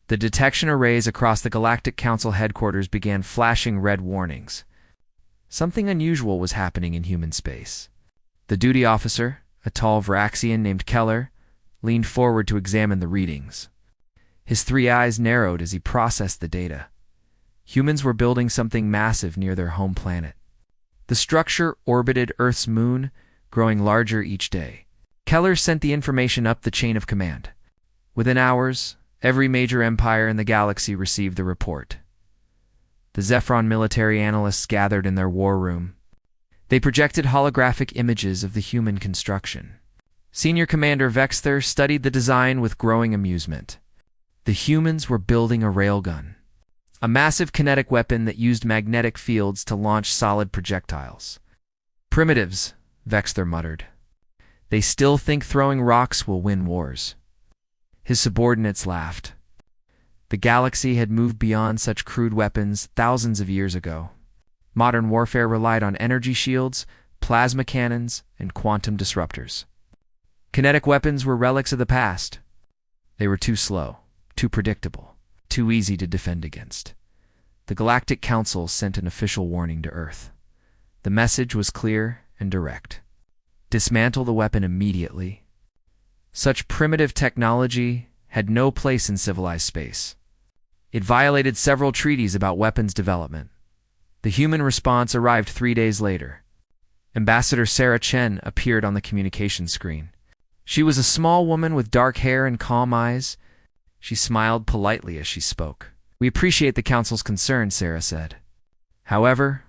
The detection arrays across the Galactic Council headquarters began flashing red warnings. Something unusual was happening in human space. The duty officer, a tall Varaxian named Keller, leaned forward to examine the readings. His three eyes narrowed as he processed the data. Humans were building something massive near their home planet. The structure orbited Earth's moon, growing larger each day. Keller sent the information up the chain of command. Within hours, every major empire in the galaxy received the report. The Zephyron military analysts gathered in their war room. They projected holographic images of the human construction. Senior Commander Vexther studied the design with growing amusement. The humans were building a railgun, a massive kinetic weapon that used magnetic fields to launch solid projectiles. Primitives, Vexther muttered. They still think throwing rocks will win wars. His subordinates laughed. The galaxy had moved beyond such crude weapons thousands of years ago. Modern warfare relied on energy shields, plasma cannons, and quantum disruptors. Kinetic weapons were relics of the past. They were too slow, too predictable, too easy to defend against. The Galactic Council sent an official warning to Earth. The message was clear and direct. Dismantle the weapon immediately. Such primitive technology had no place in civilized space. It violated several treaties about weapons development. The human response arrived 3 days later. Ambassador Sarah Chen appeared on the communication screen. She was a small woman with dark hair and calm eyes. She smiled politely as she spoke. "We appreciate the Council's concern," Sarah said. "However,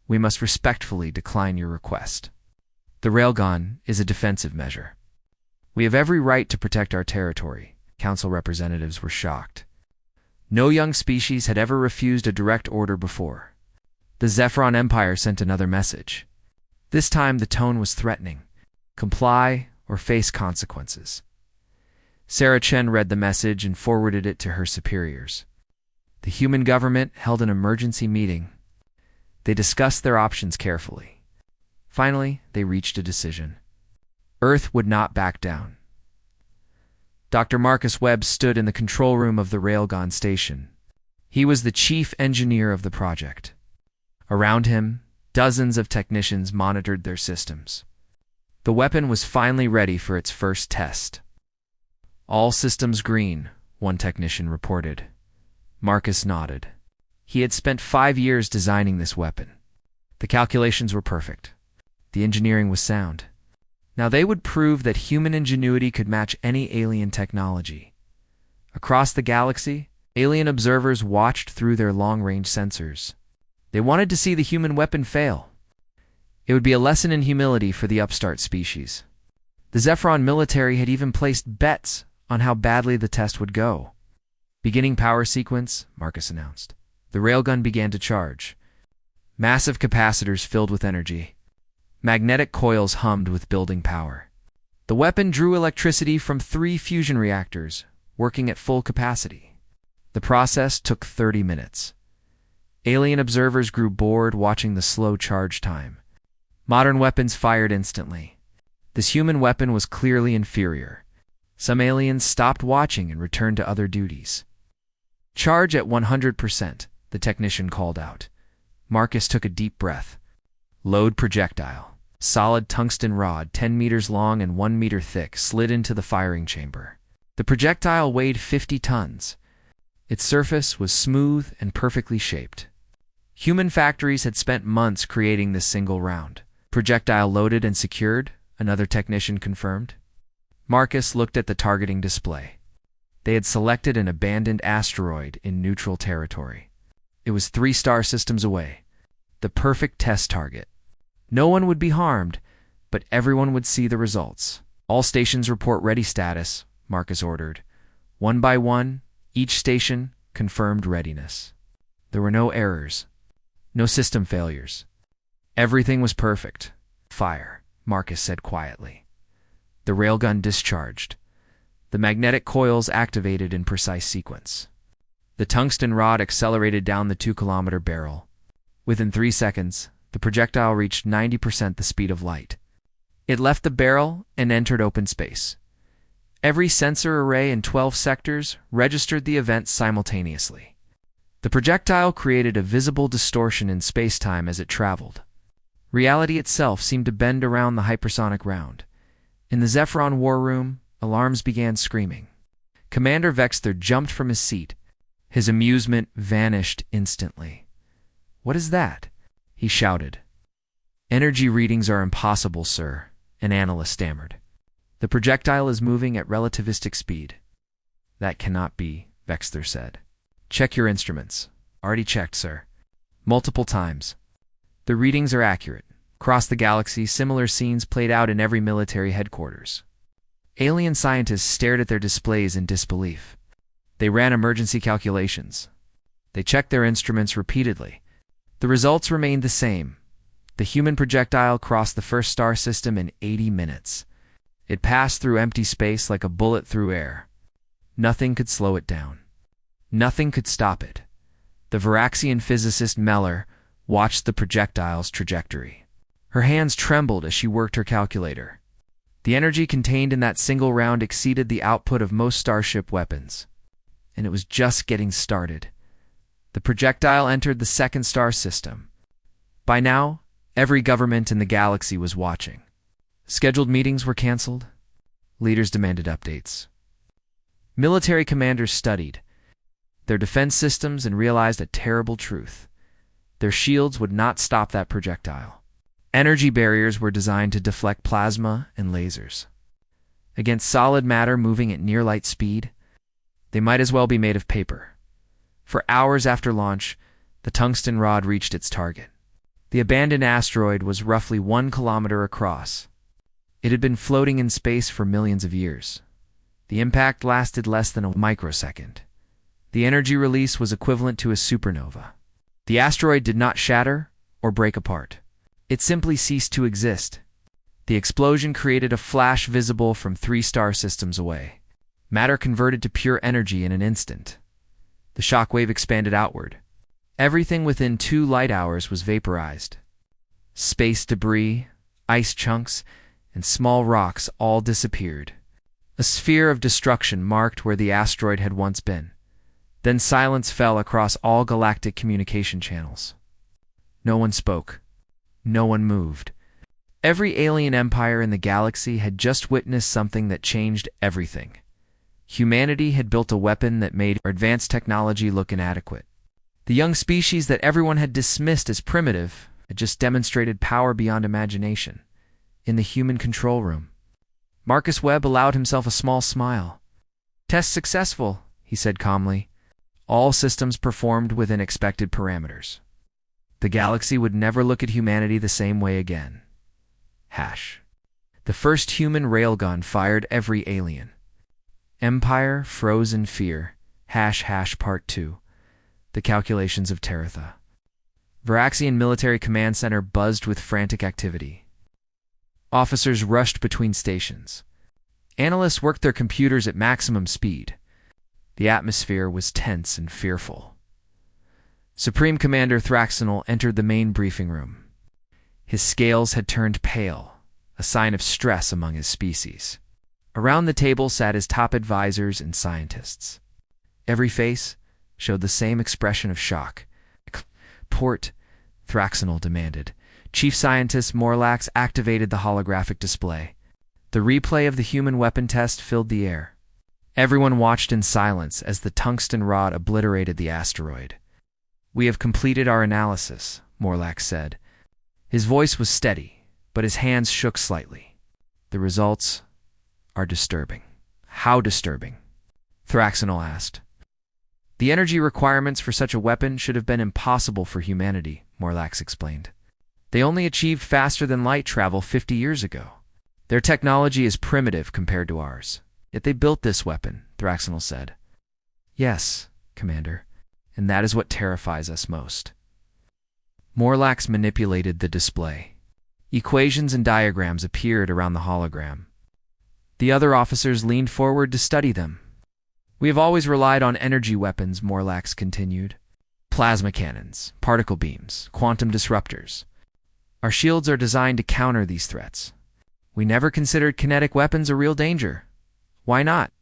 we must respectfully decline your request. The railgun is a defensive measure. We have every right to protect our territory." Council representatives were shocked. No young species had ever refused a direct order before. The Zephyron Empire sent another message. This time the tone was threatening. Comply or face consequences. Sarah Chen read the message and forwarded it to her superiors. The human government held an emergency meeting. They discussed their options carefully. Finally, they reached a decision. Earth would not back down. Dr. Marcus Webb stood in the control room of the Railgun station. He was the chief engineer of the project. Around him, dozens of technicians monitored their systems. The weapon was finally ready for its first test. "All systems green," one technician reported. Marcus nodded. He had spent 5 years designing this weapon. The calculations were perfect. The engineering was sound. Now they would prove that human ingenuity could match any alien technology. Across the galaxy, alien observers watched through their long-range sensors. They wanted to see the human weapon fail. It would be a lesson in humility for the upstart species. The Zephyron military had even placed bets on how badly the test would go. "Beginning power sequence," Marcus announced. The railgun began to charge. Massive capacitors filled with energy. Magnetic coils hummed with building power. The weapon drew electricity from 3 fusion reactors, working at full capacity. The process took 30 minutes. Alien observers grew bored watching the slow charge time. Modern weapons fired instantly. This human weapon was clearly inferior. Some aliens stopped watching and returned to other duties. "Charge at 100%, the technician called out. Marcus took a deep breath. Load projectile. Solid tungsten rod, 10 meters long and 1 meter thick, slid into the firing chamber. The projectile weighed 50 tons. Its surface was smooth and perfectly shaped. Human factories had spent months creating this single round. "Projectile loaded and secured," another technician confirmed. Marcus looked at the targeting display. They had selected an abandoned asteroid in neutral territory. It was 3 star systems away. The perfect test target. No one would be harmed, but everyone would see the results. "All stations report ready status," Marcus ordered. One by one, each station confirmed readiness. There were no errors, no system failures. Everything was perfect. "Fire," Marcus said quietly. The railgun discharged. The magnetic coils activated in precise sequence. The tungsten rod accelerated down the 2-kilometer barrel. Within 3 seconds, the projectile reached 90% the speed of light. It left the barrel and entered open space. Every sensor array in 12 sectors registered the event simultaneously. The projectile created a visible distortion in space-time as it traveled. Reality itself seemed to bend around the hypersonic round. In the Zephyron war room, alarms began screaming. Commander Vexter jumped from his seat. His amusement vanished instantly. "What is that?" he shouted. "Energy readings are impossible, sir," an analyst stammered. "The projectile is moving at relativistic speed." "That cannot be," Vexter said. "Check your instruments." "Already checked, sir." "Multiple times." "The readings are accurate." Across the galaxy, similar scenes played out in every military headquarters. Alien scientists stared at their displays in disbelief. They ran emergency calculations. They checked their instruments repeatedly. The results remained the same. The human projectile crossed the first star system in 80 minutes. It passed through empty space like a bullet through air. Nothing could slow it down. Nothing could stop it. The Varaxian physicist Meller watched the projectile's trajectory. Her hands trembled as she worked her calculator. The energy contained in that single round exceeded the output of most starship weapons. And it was just getting started. The projectile entered the second star system. By now, every government in the galaxy was watching. Scheduled meetings were canceled. Leaders demanded updates. Military commanders studied their defense systems and realized a terrible truth. Their shields would not stop that projectile. Energy barriers were designed to deflect plasma and lasers. Against solid matter moving at near light speed, they might as well be made of paper. For hours after launch, the tungsten rod reached its target. The abandoned asteroid was roughly 1 kilometer across. It had been floating in space for millions of years. The impact lasted less than a microsecond. The energy release was equivalent to a supernova. The asteroid did not shatter or break apart. It simply ceased to exist. The explosion created a flash visible from 3 star systems away. Matter converted to pure energy in an instant. The shockwave expanded outward. Everything within 2 light hours was vaporized. Space debris, ice chunks, and small rocks all disappeared. A sphere of destruction marked where the asteroid had once been. Then silence fell across all galactic communication channels. No one spoke. No one moved. Every alien empire in the galaxy had just witnessed something that changed everything. Humanity had built a weapon that made our advanced technology look inadequate. The young species that everyone had dismissed as primitive had just demonstrated power beyond imagination. In the human control room, Marcus Webb allowed himself a small smile. "Test successful," he said calmly. All systems performed within expected parameters. The galaxy would never look at humanity the same way again. The first human railgun fired every alien. Empire froze in fear. Part 2. The calculations of Teratha. Varaxian Military Command Center buzzed with frantic activity. Officers rushed between stations. Analysts worked their computers at maximum speed. The atmosphere was tense and fearful. Supreme Commander Thraxinol entered the main briefing room. His scales had turned pale, a sign of stress among his species. Around the table sat his top advisors and scientists. Every face showed the same expression of shock. "Port," Thraxinol demanded. Chief Scientist Morlax activated the holographic display. The replay of the human weapon test filled the air. Everyone watched in silence as the tungsten rod obliterated the asteroid. "We have completed our analysis," Morlax said. His voice was steady, but his hands shook slightly. "The results are disturbing." "How disturbing?" Thraxinol asked. "The energy requirements for such a weapon should have been impossible for humanity," Morlax explained. "They only achieved faster than light travel 50 years ago. Their technology is primitive compared to ours. Yet they built this weapon," Thraxinol said. "Yes, Commander, and that is what terrifies us most." Morlax manipulated the display. Equations and diagrams appeared around the hologram. The other officers leaned forward to study them. "We have always relied on energy weapons," Morlax continued. "Plasma cannons, particle beams, quantum disruptors. Our shields are designed to counter these threats. We never considered kinetic weapons a real danger. Why not?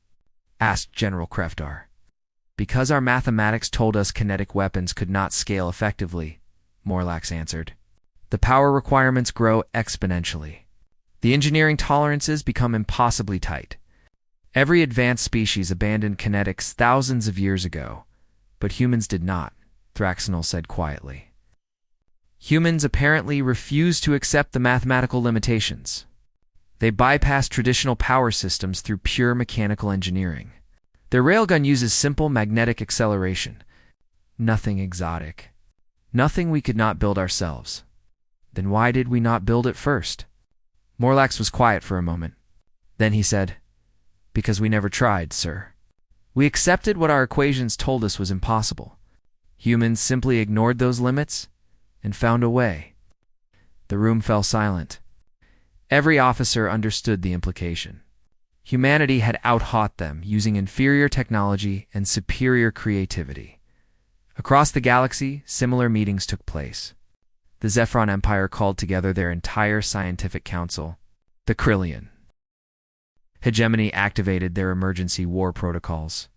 Asked General Krefdar. Because our mathematics told us kinetic weapons could not scale effectively, Morlax answered. The power requirements grow exponentially. The engineering tolerances become impossibly tight. Every advanced species abandoned kinetics thousands of years ago, but humans did not, Thraxinol said quietly. Humans apparently refuse to accept the mathematical limitations. They bypass traditional power systems through pure mechanical engineering. Their railgun uses simple magnetic acceleration. Nothing exotic. Nothing we could not build ourselves. Then why did we not build it first? Morlax was quiet for a moment. Then he said, Because we never tried, sir. We accepted what our equations told us was impossible. Humans simply ignored those limits and found a way. The room fell silent. Every officer understood the implication. Humanity had outhought them using inferior technology and superior creativity. Across the galaxy, similar meetings took place. The Zephyron Empire called together their entire scientific council, the Krillian. Hegemony activated their emergency war protocols.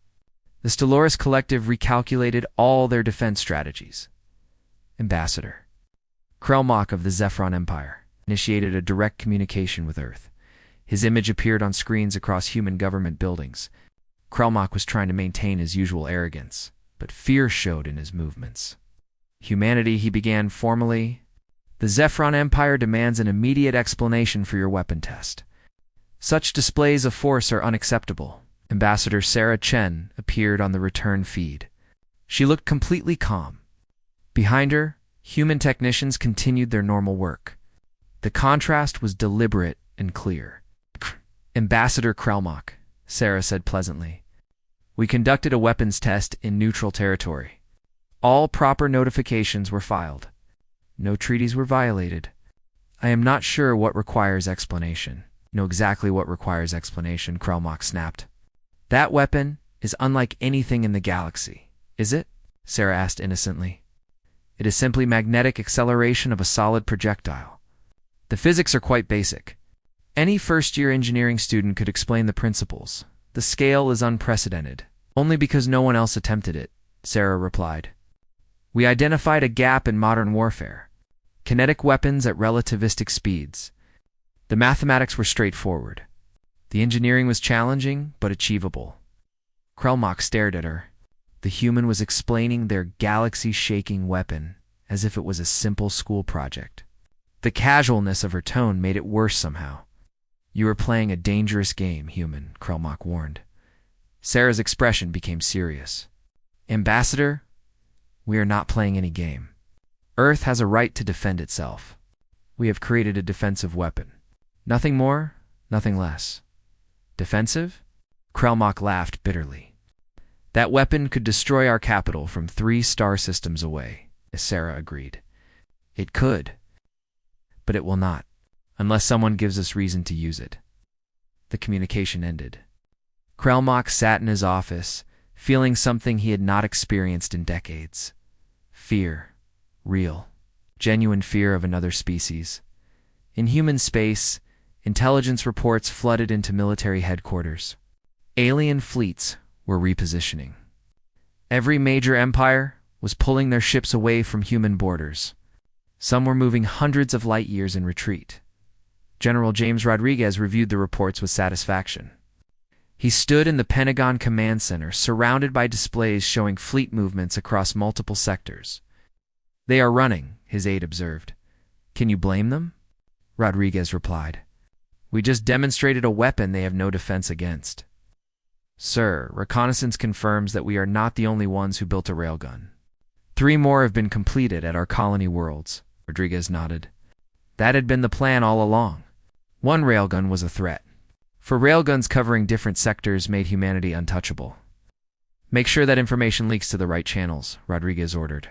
The Stellaris Collective recalculated all their defense strategies. Ambassador Krelmach of the Zephyron Empire initiated a direct communication with Earth. His image appeared on screens across human government buildings. Krelmach was trying to maintain his usual arrogance, but fear showed in his movements. Humanity, he began formally. The Zephyron Empire demands an immediate explanation for your weapon test. Such displays of force are unacceptable. Ambassador Sarah Chen appeared on the return feed. She looked completely calm. Behind her, human technicians continued their normal work. The contrast was deliberate and clear. Ambassador Krelmach, Sarah said pleasantly. We conducted a weapons test in neutral territory. All proper notifications were filed. No treaties were violated. I am not sure what requires explanation. Know exactly what requires explanation, Krelmach snapped. That weapon is unlike anything in the galaxy, is it? Sarah asked innocently. It is simply magnetic acceleration of a solid projectile. The physics are quite basic. Any first-year engineering student could explain the principles. The scale is unprecedented, only because no one else attempted it, Sarah replied. We identified a gap in modern warfare. Kinetic weapons at relativistic speeds. The mathematics were straightforward. The engineering was challenging, but achievable. Krelmach stared at her. The human was explaining their galaxy-shaking weapon as if it was a simple school project. The casualness of her tone made it worse somehow. You are playing a dangerous game, human, Krelmach warned. Sarah's expression became serious. Ambassador, we are not playing any game. Earth has a right to defend itself. We have created a defensive weapon. Nothing more, nothing less. Defensive? Krelmach laughed bitterly. That weapon could destroy our capital from 3 star systems away, Sarah agreed. It could. But it will not, unless someone gives us reason to use it. The communication ended. Krelmach sat in his office, feeling something he had not experienced in decades. Fear. Real. Genuine fear of another species. In human space, intelligence reports flooded into military headquarters. Alien fleets were repositioning. Every major empire was pulling their ships away from human borders. Some were moving hundreds of light years in retreat. General James Rodriguez reviewed the reports with satisfaction. He stood in the Pentagon Command Center, surrounded by displays showing fleet movements across multiple sectors. They are running, his aide observed. Can you blame them? Rodriguez replied. We just demonstrated a weapon they have no defense against. Sir, reconnaissance confirms that we are not the only ones who built a railgun. 3 more have been completed at our colony worlds, Rodriguez nodded. That had been the plan all along. 1 railgun was a threat. For railguns covering different sectors made humanity untouchable. Make sure that information leaks to the right channels, Rodriguez ordered.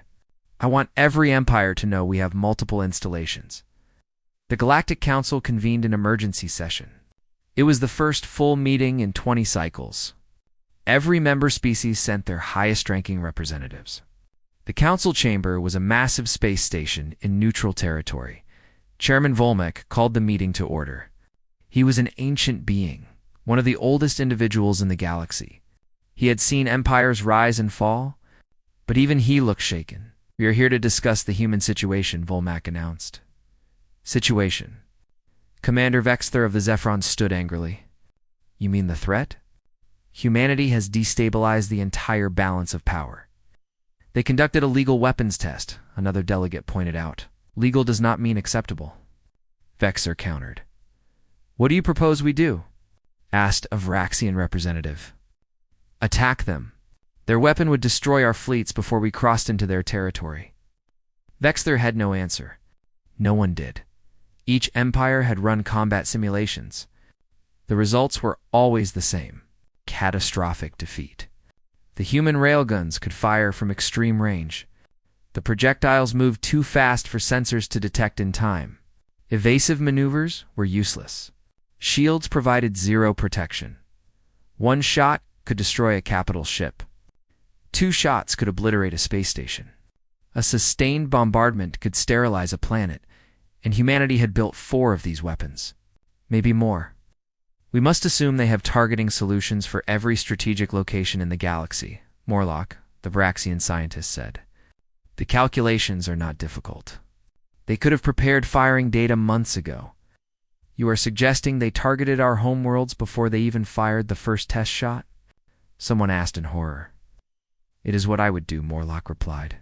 I want every empire to know we have multiple installations. The Galactic Council convened an emergency session. It was the first full meeting in 20 cycles. Every member species sent their highest-ranking representatives. The council chamber was a massive space station in neutral territory. Chairman Volmek called the meeting to order. He was an ancient being, one of the oldest individuals in the galaxy. He had seen empires rise and fall, but even he looked shaken. "We are here to discuss the human situation," Volmak announced. "Situation?" Commander Vexler of the Zephyrons stood angrily. "You mean the threat?" "Humanity has destabilized the entire balance of power. They conducted a legal weapons test," another delegate pointed out. "Legal does not mean acceptable," Vexler countered. "What do you propose we do?" asked a Varaxian representative. "Attack them. Their weapon would destroy our fleets before we crossed into their territory." Vexler had no answer. No one did. Each empire had run combat simulations. The results were always the same: catastrophic defeat. The human railguns could fire from extreme range. The projectiles moved too fast for sensors to detect in time. Evasive maneuvers were useless. Shields provided zero protection. One shot could destroy a capital ship. 2 shots could obliterate a space station. A sustained bombardment could sterilize a planet, and humanity had built 4 of these weapons. Maybe more. "We must assume they have targeting solutions for every strategic location in the galaxy," Morlock, the Varaxian scientist, said. "The calculations are not difficult. They could have prepared firing data months ago. You are suggesting they targeted our homeworlds before they even fired the first test shot?" someone asked in horror. "It is what I would do," Morlock replied.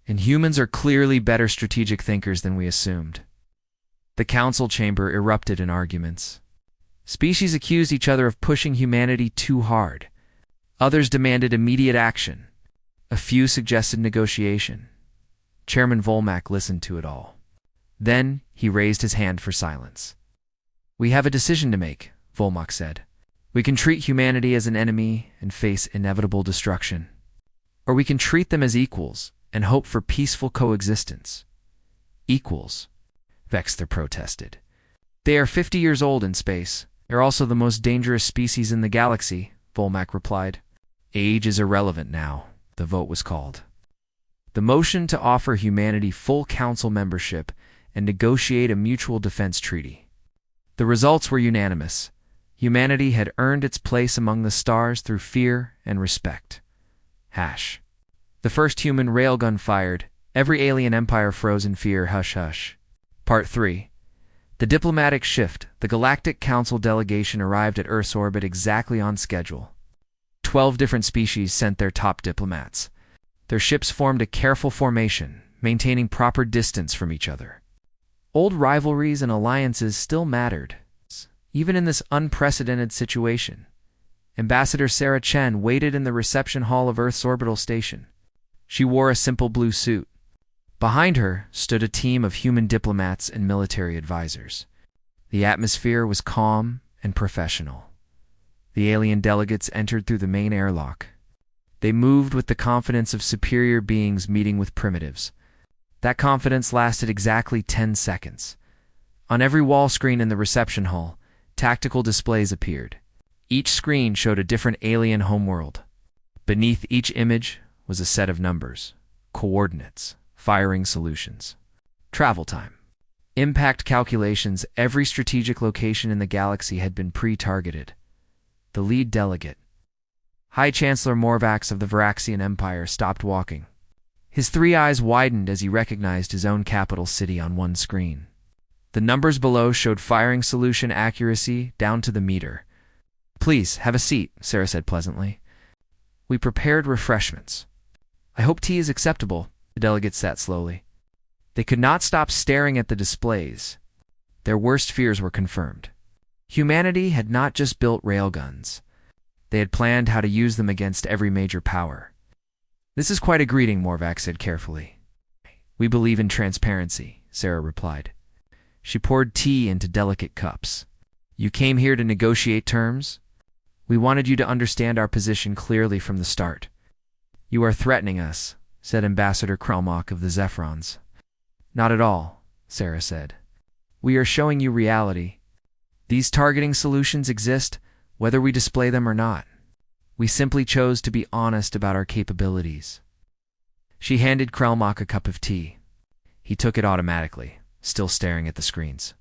"And humans are clearly better strategic thinkers than we assumed." The council chamber erupted in arguments. Species accused each other of pushing humanity too hard. Others demanded immediate action. A few suggested negotiation. Chairman Volmak listened to it all. Then he raised his hand for silence. "We have a decision to make," Volmak said. "We can treat humanity as an enemy and face inevitable destruction. Or we can treat them as equals and hope for peaceful coexistence." "Equals," Vexler protested. "They are 50 years old in space. They're also the most dangerous species in the galaxy," Volmak replied. "Age is irrelevant now," the vote was called. The motion to offer humanity full council membership and negotiate a mutual defense treaty. The results were unanimous. Humanity had earned its place among the stars through fear and respect. Hash. The first human railgun fired. Every alien empire froze in fear. Hush, hush. Part 3. The diplomatic shift. The Galactic Council delegation arrived at Earth's orbit exactly on schedule. 12 different species sent their top diplomats. Their ships formed a careful formation, maintaining proper distance from each other. Old rivalries and alliances still mattered, even in this unprecedented situation. Ambassador Sarah Chen waited in the reception hall of Earth's orbital station. She wore a simple blue suit. Behind her stood a team of human diplomats and military advisors. The atmosphere was calm and professional. The alien delegates entered through the main airlock. They moved with the confidence of superior beings meeting with primitives. That confidence lasted exactly 10 seconds. On every wall screen in the reception hall, tactical displays appeared. Each screen showed a different alien homeworld. Beneath each image was a set of numbers, coordinates, firing solutions, travel time, impact calculations. Every strategic location in the galaxy had been pre-targeted. The lead delegate, High Chancellor Morvax of the Varaxian Empire, stopped walking. His 3 eyes widened as he recognized his own capital city on one screen. The numbers below showed firing solution accuracy down to the meter. "Please, have a seat," Sarah said pleasantly. "We prepared refreshments." "I hope tea is acceptable," the delegate sat slowly. They could not stop staring at the displays. Their worst fears were confirmed. Humanity had not just built railguns. They had planned how to use them against every major power. "This is quite a greeting," Morvax said carefully. "We believe in transparency," Sarah replied. She poured tea into delicate cups. "You came here to negotiate terms? We wanted you to understand our position clearly from the start." "You are threatening us," said Ambassador Krelmach of the Zephyrons. "Not at all," Sarah said. "We are showing you reality. These targeting solutions exist, whether we display them or not. We simply chose to be honest about our capabilities." She handed Krelmach a cup of tea. He took it automatically, still staring at the screens.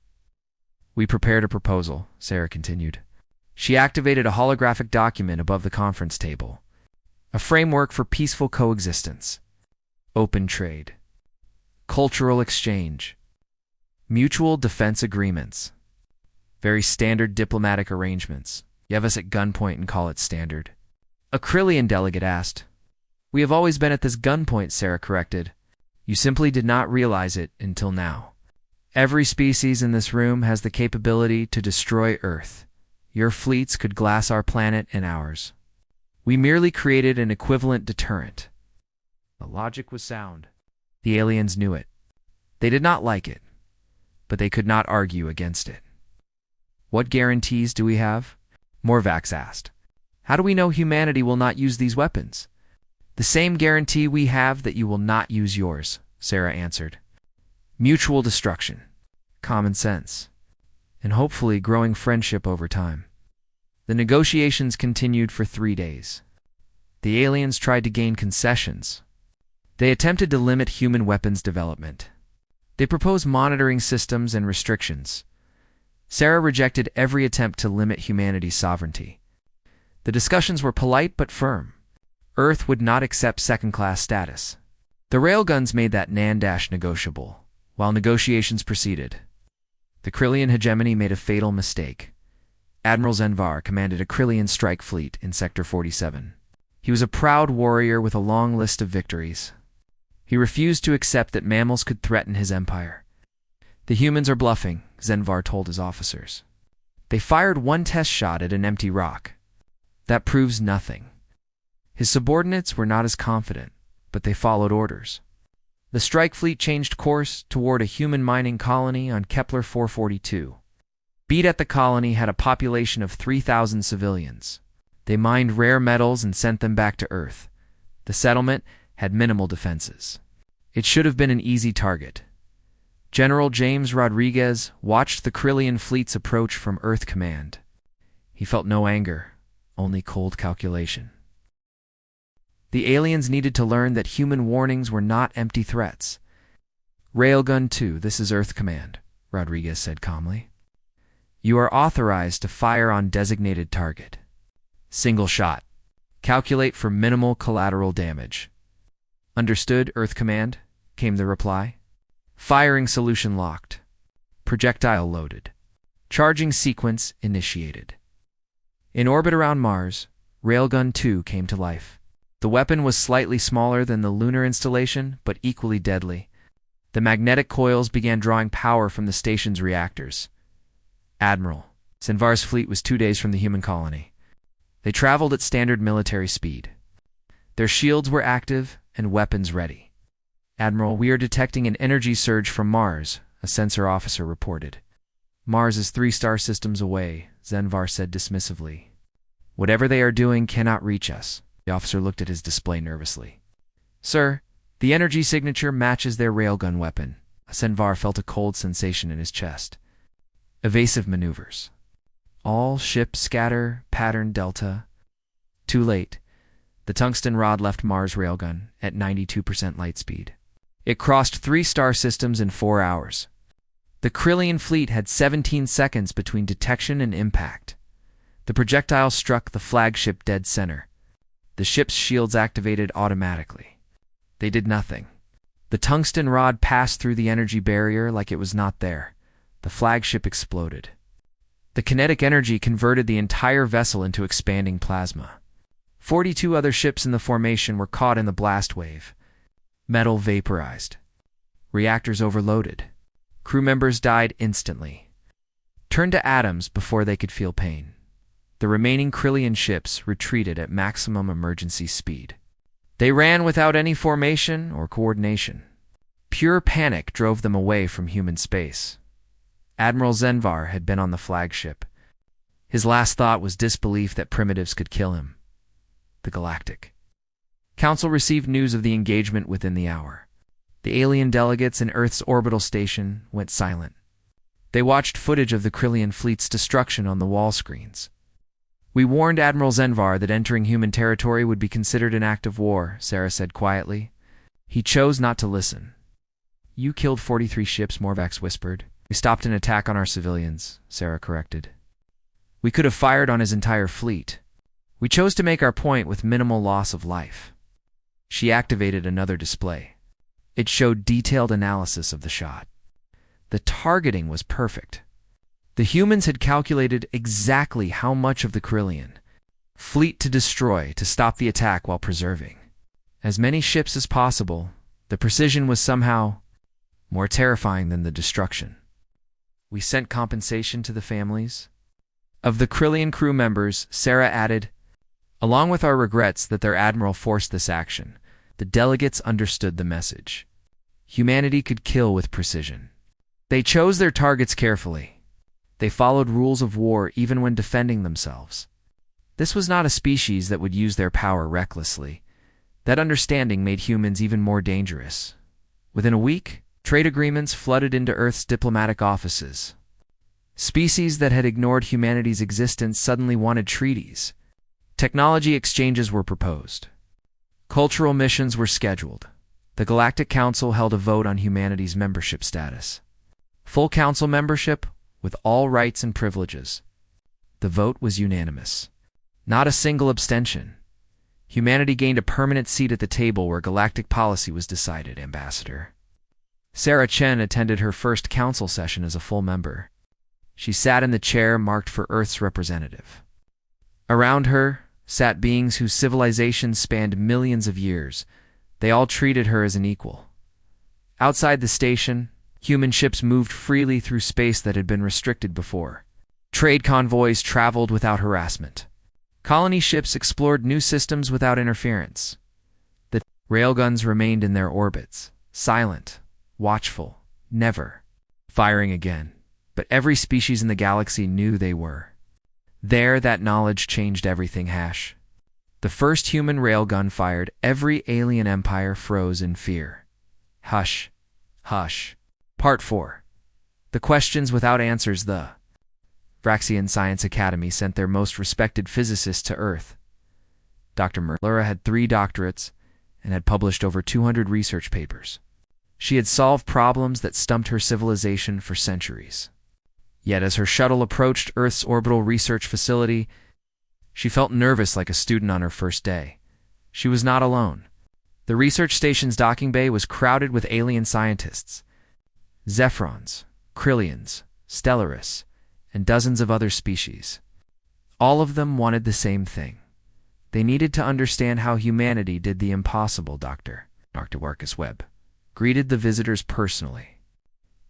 "We prepared a proposal," Sarah continued. She activated a holographic document above the conference table. A framework for peaceful coexistence. Open trade. Cultural exchange. Mutual defense agreements. Very standard diplomatic arrangements. You have us at gunpoint and call it standard. A Krillian delegate asked. We have always been at this gunpoint, Sarah corrected. You simply did not realize it until now. Every species in this room has the capability to destroy Earth. Your fleets could glass our planet and ours. We merely created an equivalent deterrent. The logic was sound. The aliens knew it. They did not like it, but they could not argue against it. What guarantees do we have? Morvax asked. How do we know humanity will not use these weapons? The same guarantee we have that you will not use yours, Sarah answered. Mutual destruction, common sense, and hopefully growing friendship over time. The negotiations continued for 3 days. The aliens tried to gain concessions. They attempted to limit human weapons development. They proposed monitoring systems and restrictions. Sarah rejected every attempt to limit humanity's sovereignty. The discussions were polite but firm. Earth would not accept second-class status. The railguns made that Nandash negotiable, while negotiations proceeded. The Krillian hegemony made a fatal mistake. Admiral Zenvar commanded a Krillian strike fleet in Sector 47. He was a proud warrior with a long list of victories. He refused to accept that mammals could threaten his empire. The humans are bluffing, Zenvar told his officers. They fired one test shot at an empty rock. That proves nothing. His subordinates were not as confident, but they followed orders. The strike fleet changed course toward a human mining colony on Kepler 442. Beat at the colony had a population of 3,000 civilians. They mined rare metals and sent them back to Earth. The settlement had minimal defenses. It should have been an easy target. General James Rodriguez watched the Krillian fleet's approach from Earth Command. He felt no anger, only cold calculation. The aliens needed to learn that human warnings were not empty threats. Railgun 2, this is Earth Command, Rodriguez said calmly. You are authorized to fire on designated target. Single shot. Calculate for minimal collateral damage. Understood, Earth Command, came the reply. Firing solution locked. Projectile loaded. Charging sequence initiated. In orbit around Mars, Railgun 2 came to life. The weapon was slightly smaller than the lunar installation, but equally deadly. The magnetic coils began drawing power from the station's reactors. Admiral, Zenvar's fleet was 2 days from the human colony. They traveled at standard military speed. Their shields were active and weapons ready. Admiral, we are detecting an energy surge from Mars, a sensor officer reported. Mars is 3 star systems away, Zenvar said dismissively. Whatever they are doing cannot reach us. The officer looked at his display nervously. Sir, the energy signature matches their railgun weapon. Zenvar felt a cold sensation in his chest. Evasive maneuvers. All ship scatter, pattern delta. Too late. The tungsten rod left Mars railgun at 92% light speed. It crossed 3 star systems in 4 hours. The Krillian fleet had 17 seconds between detection and impact. The projectile struck the flagship dead center. The ship's shields activated automatically. They did nothing. The tungsten rod passed through the energy barrier like it was not there. The flagship exploded. The kinetic energy converted the entire vessel into expanding plasma. 42 other ships in the formation were caught in the blast wave. Metal vaporized. Reactors overloaded. Crew members died instantly. Turned to atoms before they could feel pain. The remaining Krillian ships retreated at maximum emergency speed. They ran without any formation or coordination. Pure panic drove them away from human space. Admiral Zenvar had been on the flagship. His last thought was disbelief that primitives could kill him. The Galactic Council received news of the engagement within the hour. The alien delegates in Earth's orbital station went silent. They watched footage of the Krillian fleet's destruction on the wall screens. We warned Admiral Zenvar that entering human territory would be considered an act of war, Sarah said quietly. He chose not to listen. You killed 43 ships, Morvax whispered. We stopped an attack on our civilians, Sarah corrected. We could have fired on his entire fleet. We chose to make our point with minimal loss of life. She activated another display. It showed detailed analysis of the shot. The targeting was perfect. The humans had calculated exactly how much of the Corellian fleet to destroy to stop the attack while preserving as many ships as possible. The precision was somehow more terrifying than the destruction. We sent compensation to the families of the Corellian crew members, Sarah added. Along with our regrets that their admiral forced this action, the delegates understood the message. Humanity could kill with precision. They chose their targets carefully. They followed rules of war even when defending themselves. This was not a species that would use their power recklessly. That understanding made humans even more dangerous. Within a week, trade agreements flooded into Earth's diplomatic offices. Species that had ignored humanity's existence suddenly wanted treaties. Technology exchanges were proposed. Cultural missions were scheduled. The Galactic Council held a vote on humanity's membership status. Full council membership with all rights and privileges. The vote was unanimous. Not a single abstention. Humanity gained a permanent seat at the table where galactic policy was decided, Ambassador. Sarah Chen attended her first council session as a full member. She sat in the chair marked for Earth's representative. Around her sat beings whose civilizations spanned millions of years. They all treated her as an equal. Outside the station, human ships moved freely through space that had been restricted before. Trade convoys traveled without harassment. Colony ships explored new systems without interference. The railguns remained in their orbits, silent, watchful, never firing again. But every species in the galaxy knew they were. There, that knowledge changed everything. The first human railgun fired, every alien empire froze in fear. Hush, hush. Part 4. The questions without answers. The Vraxian Science Academy sent their most respected physicists to Earth. Dr. Merlura had 3 doctorates and had published over 200 research papers. She had solved problems that stumped her civilization for centuries. Yet as her shuttle approached Earth's orbital research facility, she felt nervous like a student on her first day. She was not alone. The research station's docking bay was crowded with alien scientists. Zephrons, Krillians, Stellaris, and dozens of other species. All of them wanted the same thing. They needed to understand how humanity did the impossible. Dr. Marcus Webb greeted the visitors personally.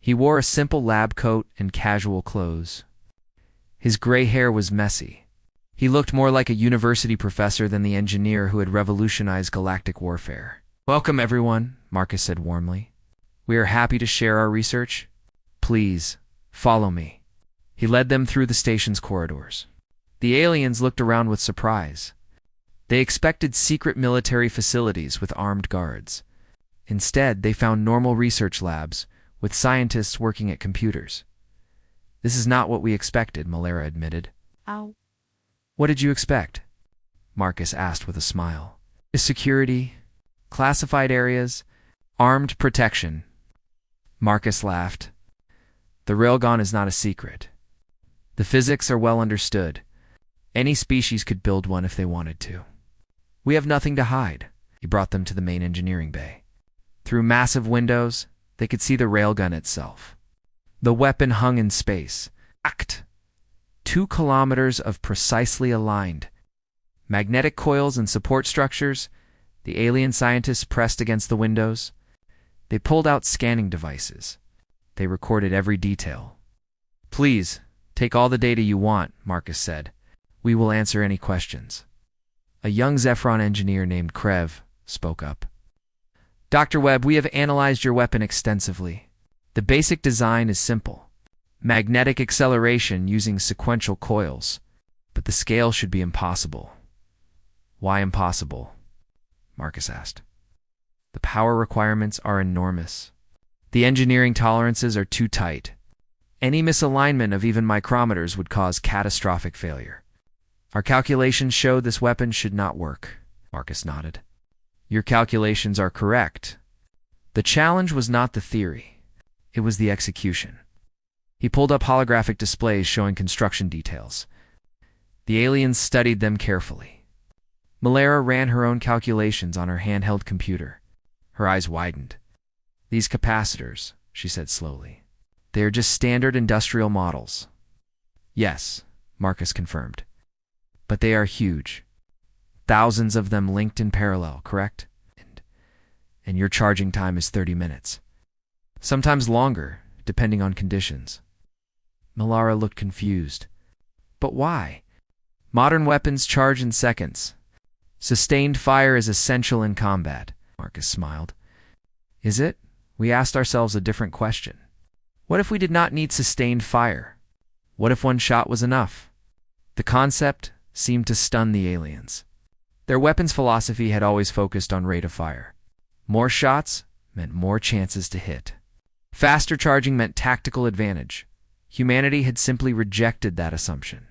He wore a simple lab coat and casual clothes. His gray hair was messy. He looked more like a university professor than the engineer who had revolutionized galactic warfare. "Welcome, everyone," Marcus said warmly. "We are happy to share our research. Please, follow me." He led them through the station's corridors. The aliens looked around with surprise. They expected secret military facilities with armed guards. Instead, they found normal research labs with scientists working at computers. "This is not what we expected," Malera admitted. Ow. "What did you expect?" Marcus asked with a smile. "Security, classified areas, armed protection." Marcus laughed. "The railgun is not a secret. The physics are well understood. Any species could build one if they wanted to. We have nothing to hide." He brought them to the main engineering bay. Through massive windows, they could see the railgun itself. The weapon hung in space. 2 kilometers of precisely aligned magnetic coils and support structures. The alien scientists pressed against the windows. They pulled out scanning devices. They recorded every detail. "Please, take all the data you want," Marcus said. "We will answer any questions." A young Zephron engineer named Krev spoke up. "Dr. Webb, we have analyzed your weapon extensively. The basic design is simple. Magnetic acceleration using sequential coils. But the scale should be impossible." "Why impossible?" Marcus asked. "The power requirements are enormous. The engineering tolerances are too tight. Any misalignment of even micrometers would cause catastrophic failure. Our calculations show this weapon should not work." Marcus nodded. "Your calculations are correct. The challenge was not the theory. It was the execution." He pulled up holographic displays showing construction details. The aliens studied them carefully. Malara ran her own calculations on her handheld computer. Her eyes widened. "These capacitors," she said slowly. "They are just standard industrial models." "Yes," Marcus confirmed. "But they are huge. Thousands of them linked in parallel, correct? And your charging time is 30 minutes. Sometimes longer, depending on conditions." Malara looked confused. "But why? Modern weapons charge in seconds. Sustained fire is essential in combat," Marcus smiled. "Is it?" We asked ourselves a different question. What if we did not need sustained fire? What if one shot was enough? The concept seemed to stun the aliens. Their weapons philosophy had always focused on rate of fire. More shots meant more chances to hit. Faster charging meant tactical advantage. Humanity had simply rejected that assumption.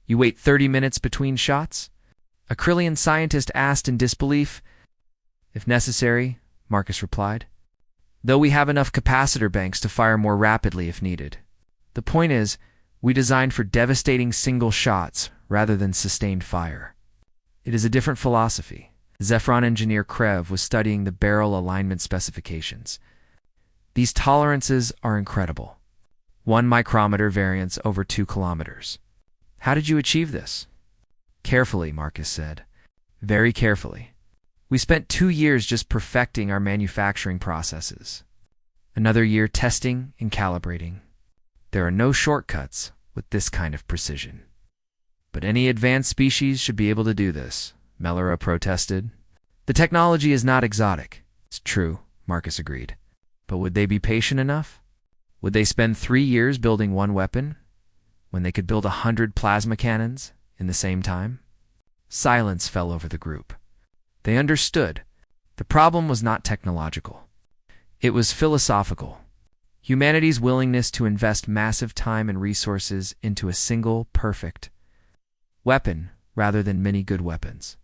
"You wait 30 minutes between shots?" a Krillian scientist asked in disbelief. "If necessary," Marcus replied. "Though we have enough capacitor banks to fire more rapidly if needed. The point is, we designed for devastating single shots rather than sustained fire." It is a different philosophy. Zephyron engineer Krev was studying the barrel alignment specifications. "These tolerances are incredible. 1 micrometer variance over 2 kilometers. How did you achieve this?" "Carefully," Marcus said. "Very carefully. We spent 2 years just perfecting our manufacturing processes. Another year testing and calibrating. There are no shortcuts with this kind of precision." "But any advanced species should be able to do this," Malara protested. "The technology is not exotic." "It's true," Marcus agreed. "But would they be patient enough? Would they spend 3 years building one weapon when they could build 100 plasma cannons in the same time?" Silence fell over the group. They understood. The problem was not technological. It was philosophical. Humanity's willingness to invest massive time and resources into a single, perfect weapon rather than many good weapons.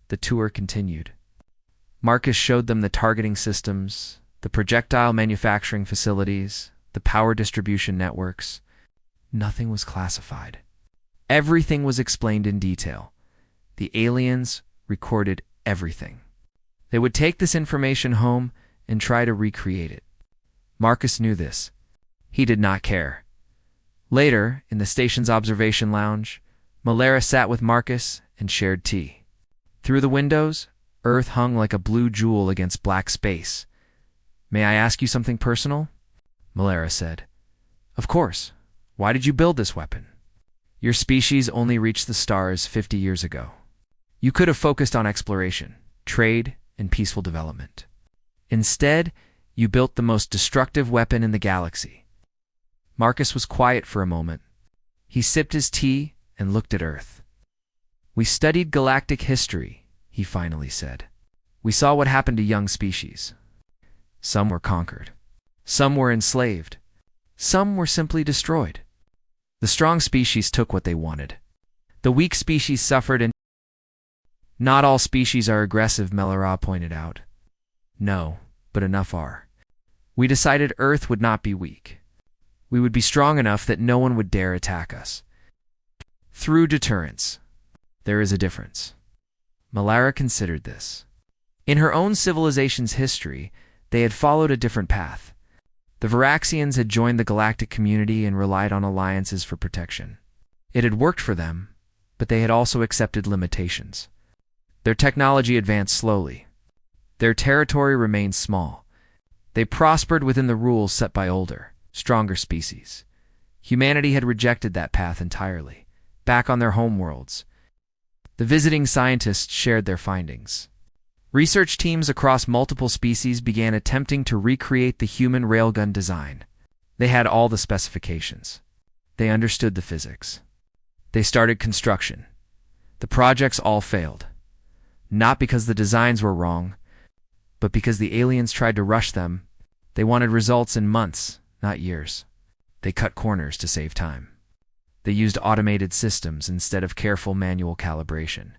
The tour continued. Marcus showed them the targeting systems, the projectile manufacturing facilities, the power distribution networks. Nothing was classified. Everything was explained in detail. The aliens recorded everything. They would take this information home and try to recreate it. Marcus knew this. He did not care. Later, in the station's observation lounge, Malara sat with Marcus and shared tea. Through the windows, Earth hung like a blue jewel against black space. "May I ask you something personal?" Malara said. "Of course. Why did you build this weapon? Your species only reached the stars 50 years ago. You could have focused on exploration, trade, and peaceful development. Instead, you built the most destructive weapon in the galaxy." Marcus was quiet for a moment. He sipped his tea and looked at Earth. "We studied galactic history," he finally said. "We saw what happened to young species. Some were conquered. Some were enslaved. Some were simply destroyed. The strong species took what they wanted. The weak species suffered, and not all species are aggressive," Malara pointed out. "No, but enough are. We decided Earth would not be weak. We would be strong enough that no one would dare attack us. Through deterrence. There is a difference." Malara considered this. In her own civilization's history, they had followed a different path. The Varaxians had joined the galactic community and relied on alliances for protection. It had worked for them, but they had also accepted limitations. Their technology advanced slowly. Their territory remained small. They prospered within the rules set by older, stronger species. Humanity had rejected that path entirely, back on their homeworlds. The visiting scientists shared their findings. Research teams across multiple species began attempting to recreate the human railgun design. They had all the specifications. They understood the physics. They started construction. The projects all failed. Not because the designs were wrong, but because the aliens tried to rush them. They wanted results in months, not years. They cut corners to save time. They used automated systems instead of careful manual calibration.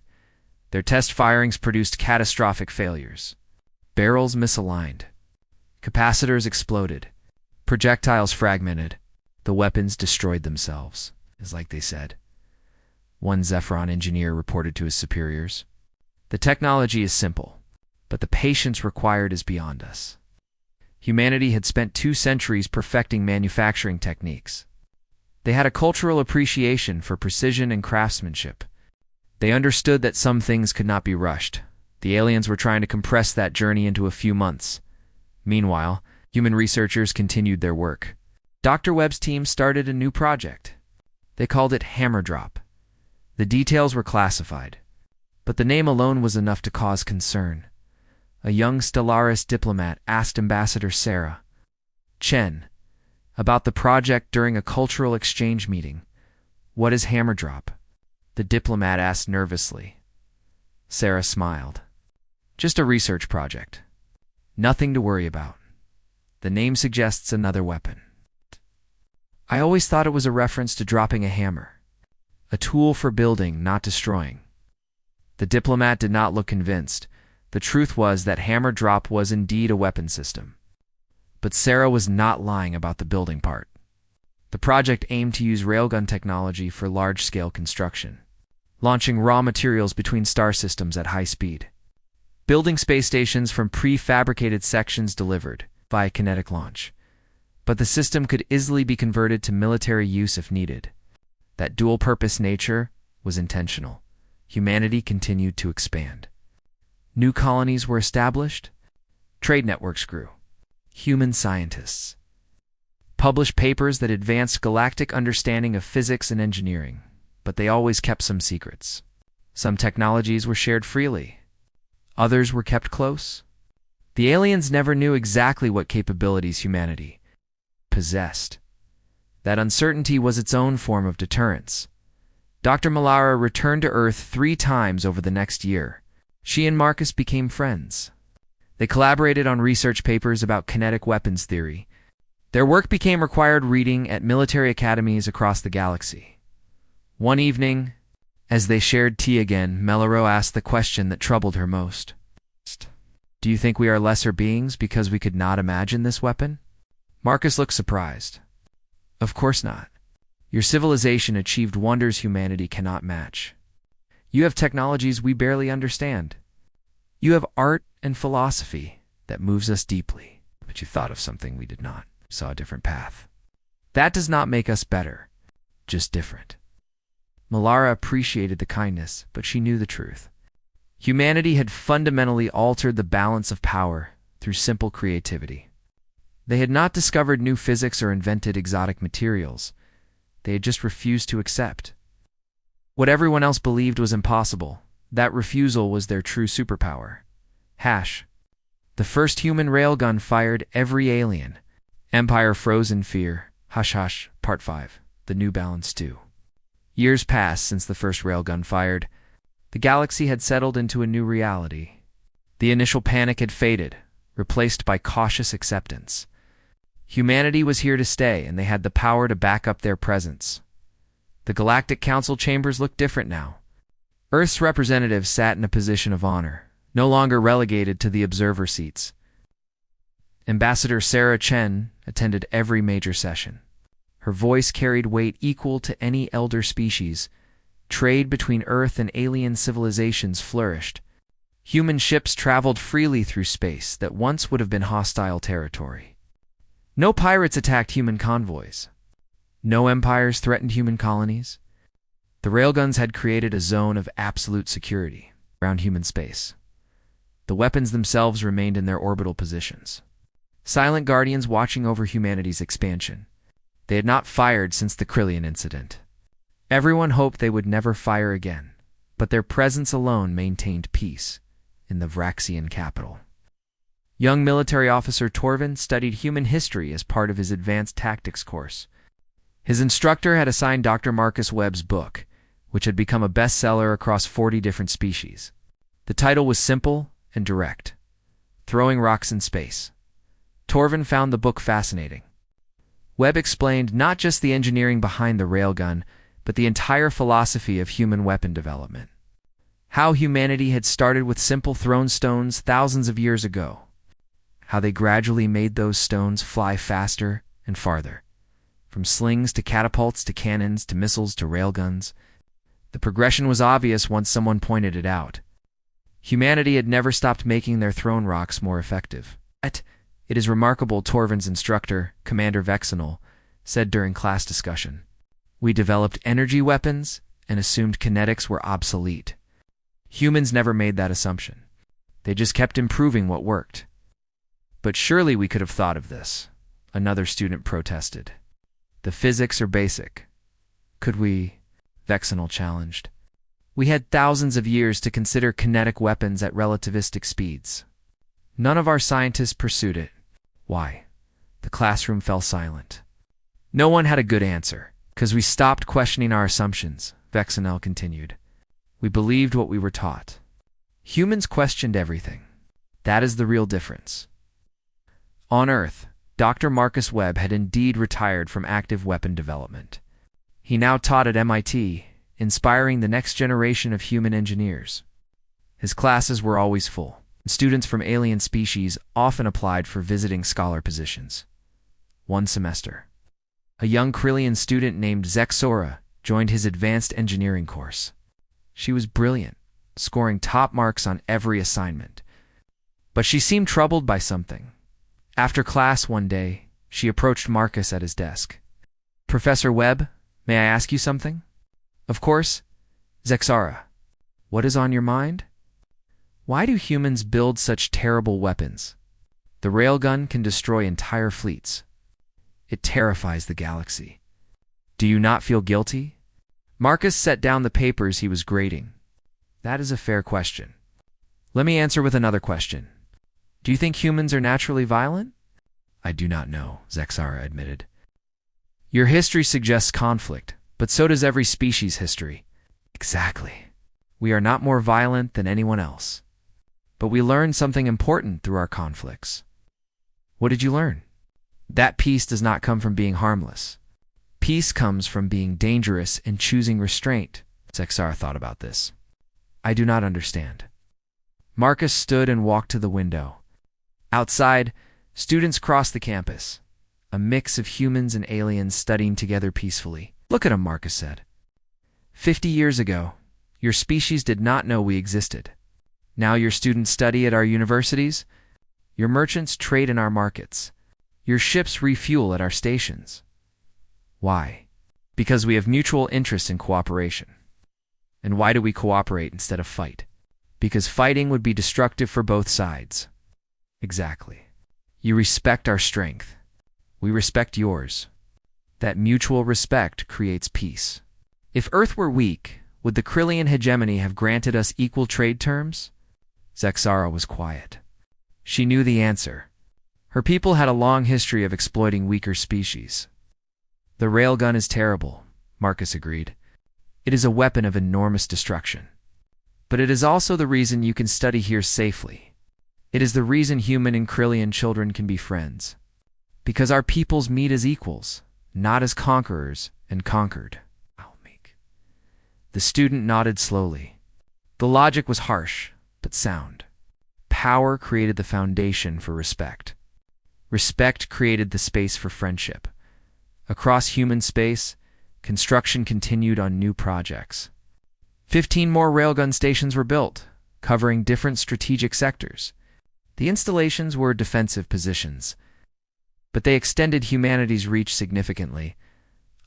Their test firings produced catastrophic failures. Barrels misaligned. Capacitors exploded. Projectiles fragmented. The weapons destroyed themselves, is like they said. one Zephyron engineer reported to his superiors. The technology is simple, but the patience required is beyond us. Humanity had spent 2 centuries perfecting manufacturing techniques. They had a cultural appreciation for precision and craftsmanship. They understood that some things could not be rushed. The aliens were trying to compress that journey into a few months. Meanwhile, human researchers continued their work. Dr. Webb's team started a new project. They called it Hammer Drop. The details were classified, but the name alone was enough to cause concern. A young Stellaris diplomat asked Ambassador Sarah Chen about the project during a cultural exchange meeting. "What is Hammer Drop?" the diplomat asked nervously. Sarah smiled. "Just a research project. Nothing to worry about. The name suggests another weapon." "I always thought it was a reference to dropping a hammer. A tool for building, not destroying." The diplomat did not look convinced. The truth was that Hammer Drop was indeed a weapon system. But Sarah was not lying about the building part. The project aimed to use Railgun technology for large-scale construction, launching raw materials between star systems at high speed, building space stations from prefabricated sections delivered via kinetic launch. But the system could easily be converted to military use if needed. That dual-purpose nature was intentional. Humanity continued to expand. New colonies were established. Trade networks grew. Human scientists published papers that advanced galactic understanding of physics and engineering, but they always kept some secrets. Some technologies were shared freely. Others were kept close. The aliens never knew exactly what capabilities humanity possessed. That uncertainty was its own form of deterrence. Dr. Malara returned to Earth 3 times over the next year. She and Marcus became friends. They collaborated on research papers about kinetic weapons theory. Their work became required reading at military academies across the galaxy. One evening, as they shared tea again, Meloro asked the question that troubled her most. "Do you think we are lesser beings because we could not imagine this weapon?" Marcus looked surprised. "Of course not. Your civilization achieved wonders humanity cannot match. You have technologies we barely understand. You have art and philosophy that moves us deeply. But you thought of something we did not. Saw a different path. That does not make us better, just different." Malara appreciated the kindness, but she knew the truth. Humanity had fundamentally altered the balance of power through simple creativity. They had not discovered new physics or invented exotic materials. They had just refused to accept what everyone else believed was impossible. That refusal was their true superpower. Hash. The first human railgun fired every alien. Empire froze in fear. Hush Hush, Part 5. The New Balance 2. Years passed since the first railgun fired. The galaxy had settled into a new reality. The initial panic had faded, replaced by cautious acceptance. Humanity was here to stay, and they had the power to back up their presence. The Galactic Council chambers looked different now. Earth's representatives sat in a position of honor, no longer relegated to the observer seats. Ambassador Sarah Chen attended every major session. Her voice carried weight equal to any elder species. Trade between Earth and alien civilizations flourished. Human ships traveled freely through space that once would have been hostile territory. No pirates attacked human convoys. No empires threatened human colonies. The railguns had created a zone of absolute security around human space. The weapons themselves remained in their orbital positions, silent guardians watching over humanity's expansion. They had not fired since the Krillian incident. Everyone hoped they would never fire again, but their presence alone maintained peace in the Vraxian capital. Young military officer Torvin studied human history as part of his advanced tactics course. His instructor had assigned Dr. Marcus Webb's book, which had become a bestseller across 40 different species. The title was simple and direct: Throwing Rocks in Space. Torvin found the book fascinating. Webb explained not just the engineering behind the railgun, but the entire philosophy of human weapon development. How humanity had started with simple thrown stones thousands of years ago. How they gradually made those stones fly faster and farther. From slings to catapults to cannons to missiles to railguns. The progression was obvious once someone pointed it out. Humanity had never stopped making their throne rocks more effective. It is remarkable, Torvin's instructor, Commander Vexenol, said during class discussion. We developed energy weapons and assumed kinetics were obsolete. Humans never made that assumption. They just kept improving what worked. But surely we could have thought of this, another student protested. The physics are basic. Could we? Vexenol challenged. We had thousands of years to consider kinetic weapons at relativistic speeds. None of our scientists pursued it. Why? The classroom fell silent. No one had a good answer, because we stopped questioning our assumptions, Vexenol continued. We believed what we were taught. Humans questioned everything. That is the real difference. On Earth, Dr. Marcus Webb had indeed retired from active weapon development. He now taught at MIT, inspiring the next generation of human engineers. His classes were always full. Students from alien species often applied for visiting scholar positions. One semester, a young Krillian student named Zexora joined his advanced engineering course. She was brilliant, scoring top marks on every assignment. But she seemed troubled by something. After class one day, she approached Marcus at his desk. Professor Webb, may I ask you something? Of course. Zexara, what is on your mind? Why do humans build such terrible weapons? The railgun can destroy entire fleets. It terrifies the galaxy. Do you not feel guilty? Marcus set down the papers he was grading. That is a fair question. Let me answer with another question. Do you think humans are naturally violent? I do not know, Zexara admitted. Your history suggests conflict, but so does every species' history. Exactly. We are not more violent than anyone else. But we learned something important through our conflicts. What did you learn? That peace does not come from being harmless. Peace comes from being dangerous and choosing restraint. Zexara thought about this. I do not understand. Marcus stood and walked to the window. Outside, students crossed the campus. A mix of humans and aliens studying together peacefully. Look at him, Marcus said. 50 years ago, your species did not know we existed. Now your students study at our universities. Your merchants trade in our markets. Your ships refuel at our stations. Why? Because we have mutual interest in cooperation. And why do we cooperate instead of fight? Because fighting would be destructive for both sides. Exactly. You respect our strength. We respect yours. That mutual respect creates peace. If Earth were weak, would the Krillian hegemony have granted us equal trade terms? Zexara was quiet. She knew the answer. Her people had a long history of exploiting weaker species. The railgun is terrible, Marcus agreed. It is a weapon of enormous destruction. But it is also the reason you can study here safely. It is the reason human and Krillian children can be friends. Because our peoples meet as equals, not as conquerors and conquered. The student nodded slowly. The logic was harsh, but sound. Power created the foundation for respect. Respect created the space for friendship. Across human space, construction continued on new projects. 15 more railgun stations were built, covering different strategic sectors. The installations were defensive positions, but they extended humanity's reach significantly.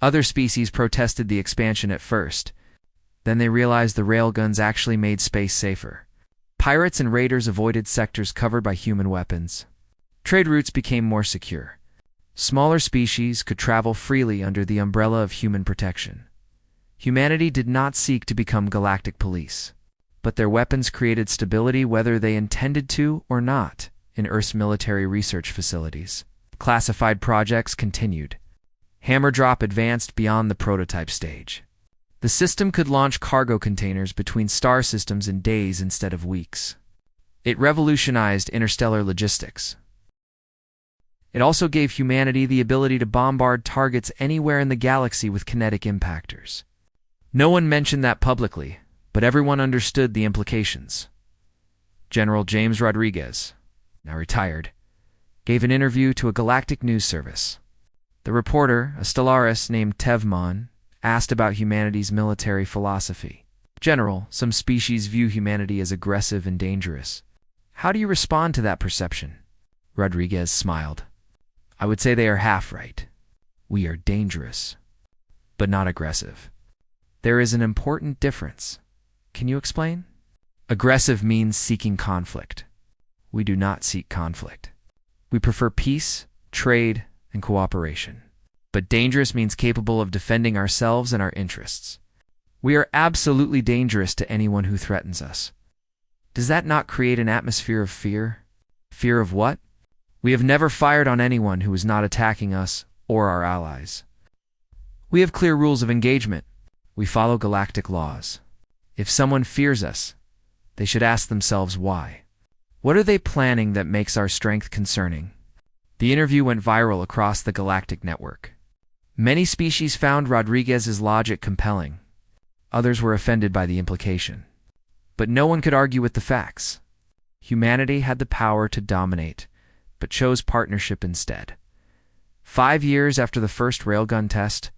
Other species protested the expansion at first. Then they realized the railguns actually made space safer. Pirates and raiders avoided sectors covered by human weapons. Trade routes became more secure. Smaller species could travel freely under the umbrella of human protection. Humanity did not seek to become galactic police, but their weapons created stability whether they intended to or not in Earth's military research facilities. Classified projects continued. Hammer Drop advanced beyond the prototype stage. The system could launch cargo containers between star systems in days instead of weeks. It revolutionized interstellar logistics. It also gave humanity the ability to bombard targets anywhere in the galaxy with kinetic impactors. No one mentioned that publicly, but everyone understood the implications. General James Rodriguez, now retired, gave an interview to a galactic news service. The reporter, a Stellaris named Tevmon, asked about humanity's military philosophy. General, some species view humanity as aggressive and dangerous. How do you respond to that perception? Rodriguez smiled. I would say they are half right. We are dangerous, but not aggressive. There is an important difference. Can you explain? Aggressive means seeking conflict. We do not seek conflict. We prefer peace, trade, and cooperation. But dangerous means capable of defending ourselves and our interests. We are absolutely dangerous to anyone who threatens us. Does that not create an atmosphere of fear? Fear of what? We have never fired on anyone who is not attacking us or our allies. We have clear rules of engagement. We follow galactic laws. If someone fears us, they should ask themselves why. What are they planning that makes our strength concerning? The interview went viral across the galactic network. Many species found Rodriguez's logic compelling. Others were offended by the implication. But no one could argue with the facts. Humanity had the power to dominate, but chose partnership instead. 5 years after the first Railgun test,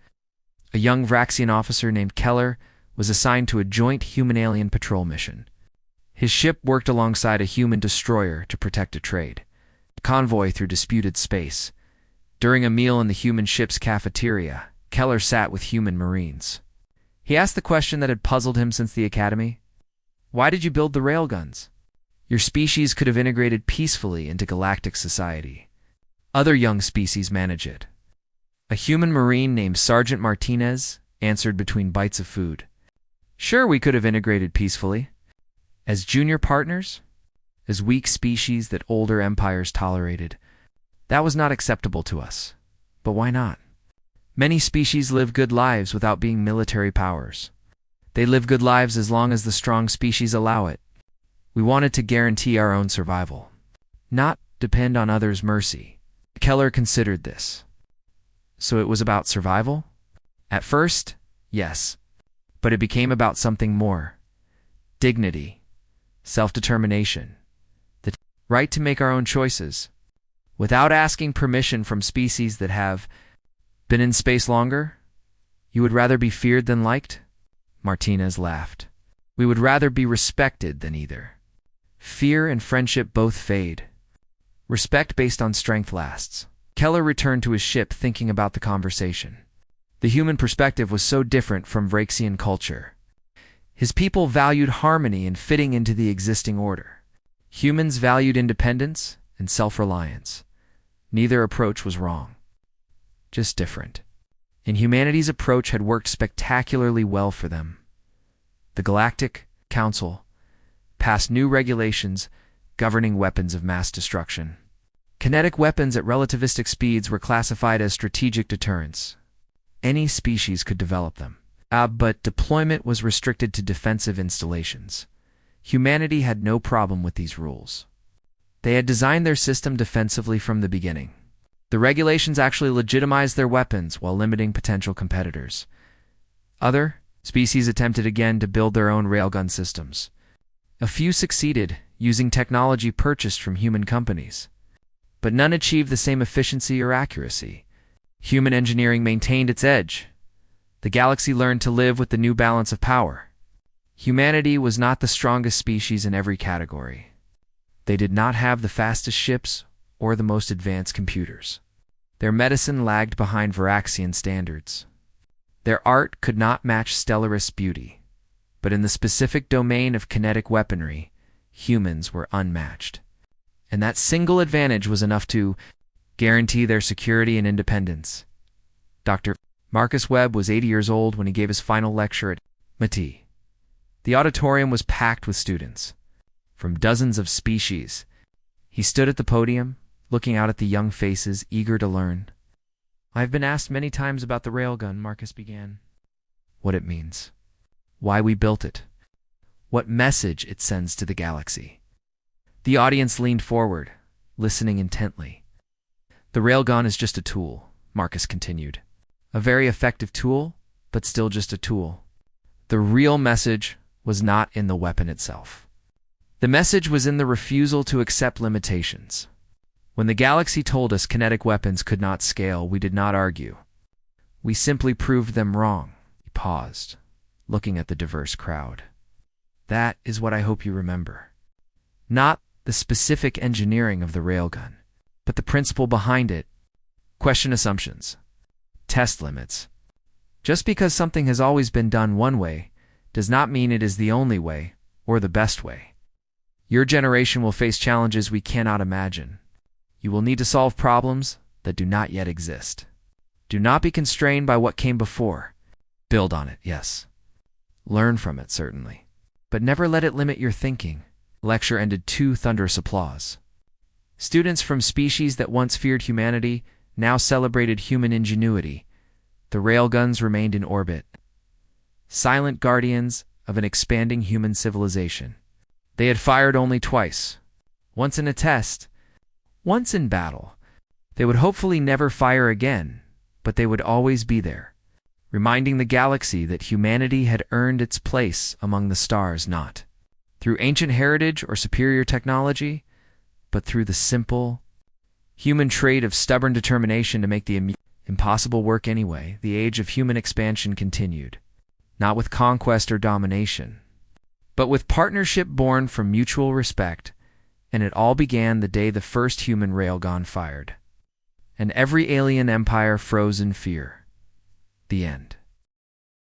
a young Vraxian officer named Keller was assigned to a joint human-alien patrol mission. His ship worked alongside a human destroyer to protect a trade convoy through disputed space. During a meal in the human ship's cafeteria, Keller sat with human Marines. He asked the question that had puzzled him since the academy. Why did you build the railguns? Your species could have integrated peacefully into galactic society. Other young species manage it. A human Marine named Sergeant Martinez answered between bites of food. Sure, we could have integrated peacefully. As junior partners? As weak species that older empires tolerated. That was not acceptable to us. But why not? Many species live good lives without being military powers. They live good lives as long as the strong species allow it. We wanted to guarantee our own survival, not depend on others' mercy. Keller considered this. So it was about survival? At first, yes. But it became about something more. Dignity, self-determination, the right to make our own choices, without asking permission from species that have been in space longer. You would rather be feared than liked? Martinez laughed. We would rather be respected than either. Fear and friendship both fade. Respect based on strength lasts. Keller returned to his ship thinking about the conversation. The human perspective was so different from Vraxian culture. His people valued harmony and fitting into the existing order. Humans valued independence and self-reliance. Neither approach was wrong, just different. And humanity's approach had worked spectacularly well for them. The Galactic Council passed new regulations governing weapons of mass destruction. Kinetic weapons at relativistic speeds were classified as strategic deterrents. Any species could develop them, but deployment was restricted to defensive installations. Humanity had no problem with these rules. They had designed their system defensively from the beginning. The regulations actually legitimized their weapons while limiting potential competitors. Other species attempted again to build their own railgun systems. A few succeeded, using technology purchased from human companies. But none achieved the same efficiency or accuracy. Human engineering maintained its edge. The galaxy learned to live with the new balance of power. Humanity was not the strongest species in every category. They did not have the fastest ships or the most advanced computers. Their medicine lagged behind Vraxian standards. Their art could not match Stellarist beauty. But in the specific domain of kinetic weaponry, humans were unmatched. And that single advantage was enough to guarantee their security and independence. Dr. Marcus Webb was 80 years old when he gave his final lecture at MIT. The auditorium was packed with students from dozens of species. He stood at the podium, looking out at the young faces eager to learn. I've been asked many times about the railgun, Marcus began. What it means. Why we built it. What message it sends to the galaxy. The audience leaned forward, listening intently. The railgun is just a tool, Marcus continued. A very effective tool, but still just a tool. The real message was not in the weapon itself. The message was in the refusal to accept limitations. When the galaxy told us kinetic weapons could not scale, we did not argue. We simply proved them wrong. paused, looking at the diverse crowd. That is what I hope you remember. Not the specific engineering of the railgun, but the principle behind it. Question assumptions. Test limits. Just because something has always been done one way does not mean it is the only way or the best way. Your generation will face challenges we cannot imagine. You will need to solve problems that do not yet exist. Do not be constrained by what came before. Build on it, yes. Learn from it, certainly. But never let it limit your thinking. Lecture ended to thunderous applause. Students from species that once feared humanity now celebrated human ingenuity. The railguns remained in orbit, silent guardians of an expanding human civilization. They had fired only twice, once in a test, once in battle. They would hopefully never fire again, but they would always be there, reminding the galaxy that humanity had earned its place among the stars, not through ancient heritage or superior technology, but through the simple human trait of stubborn determination to make the impossible work anyway. The age of human expansion continued, not with conquest or domination, but with partnership born from mutual respect, and it all began the day the first human railgun fired, and every alien empire froze in fear. The end.